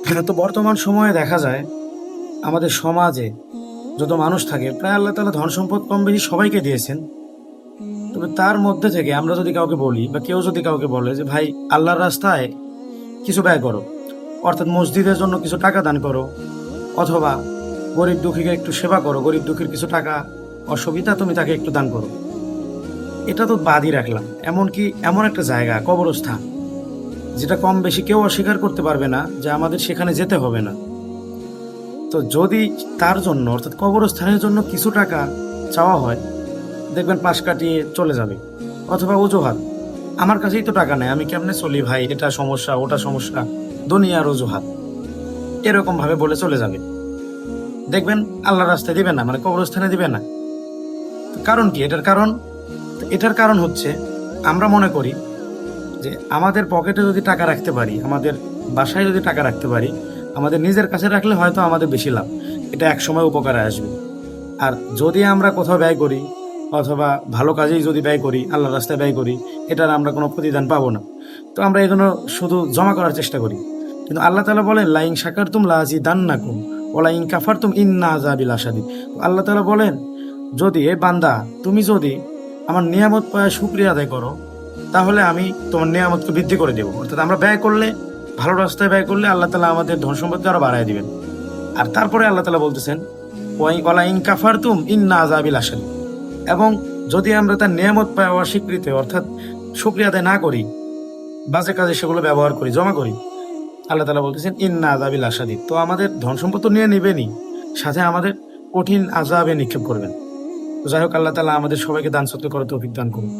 তো বর্তমান সময়ে দেখা যায় আমাদের সমাজে যত মানুষ থাকে প্রায় আল্লাহ তাআলা ধন সম্পদ কম বেশি সবাইকে দিয়েছেন। তবে তার মধ্যে থেকে আমরা যদি কাউকে বলি বা কেউ যদি কাউকে বলে যে ভাই আল্লাহর রাস্তায় কিছু ব্যয় করো, অর্থাৎ মসজিদের জন্য কিছু টাকা দান করো, অথবা গরিব দুঃখীকে একটু সেবা করো, গরিব দুঃখীর কিছু টাকা অসুবিধা তুমি তাকে একটু দান করো, এটা তো বাদই রাখলাম। এমনকি এমন একটা জায়গা কবরস্থান, যেটা কম বেশি কেউ অস্বীকার করতে পারবে না যে আমাদের সেখানে যেতে হবে না। তো যদি তার জন্য অর্থাৎ কবরস্থানের জন্য কিছু টাকা চাওয়া হয়, দেখবেন পাশ কাটিয়ে চলে যাবে। অথবা অজুহাত, আমার কাছেই তো টাকা নেই, আমি কেমনে চলি ভাই, এটা সমস্যা ওটা সমস্যা, দুনিয়ার অজুহাত, এরকম ভাবে বলে চলে যাবে। দেখবেন আল্লাহর রাস্তায় দিবে না, মানে কবরস্থানে দিবে না। তো কারণ কি এটার কারণ? তো এটার কারণ হচ্ছে আমরা মনে করি যে আমাদের পকেটে যদি টাকা রাখতে পারি, আমাদের বাসায় যদি টাকা রাখতে পারি, আমাদের নিজের কাছে রাখলে হয়তো আমাদের বেশি লাভ, এটা একসময় উপকারে আসবে। আর যদি আমরা কোথাও ব্যয় করি অথবা ভালো কাজেই যদি ব্যয় করি, আল্লাহর রাস্তায় ব্যয় করি, এটার আমরা কোনো প্রতিদান পাবো না। তো আমরা এজন্য শুধু জমা করার চেষ্টা করি। কিন্তু আল্লাহ তাআলা বলেন লাইন শাকারতুম লাযিদান্নাকুম ওয়া লাইন কাফারতুম ইন্না আযাবি লাশাদীদ। আল্লাহ তাআলা বলেন, যদি এ বান্দা তুমি যদি আমার নিয়ামত পায় শুকরিয়া আদায় করো, তাহলে আমি তোমার নিয়ামতকে বৃদ্ধি করে দেবো। অর্থাৎ আমরা ব্যয় করলে, ভালো রাস্তায় ব্যয় করলে আল্লাহ তাআলা আমাদের ধন সম্পদকে আরো বাড়ায় দিবেন। আর তারপরে আল্লাহ তাআলা বলতেছেন ওয়ালা ইন কাফারতুম ইন্না আযাবি লাশাদীদ। এবং যদি আমরা তার নিয়ামত পায় অস্বীকৃতি অর্থাৎ শুকরিয়া আদায় না করি, বাজে কাজে সেগুলো ব্যবহার করি, জমা করি, আল্লাহ তাআলা বলতেছেন ইন্না আযাবি লাশাদীদ, তো আমাদের ধন সম্পদ তো নিয়ে নিবেনই, সাথে আমাদের কঠিন আযাবে নিক্ষেপ করবেন। তো যাই হোক, আল্লাহ তাআলা আমাদের সবাইকে দান সৎকার করার তৌফিক দান করুন।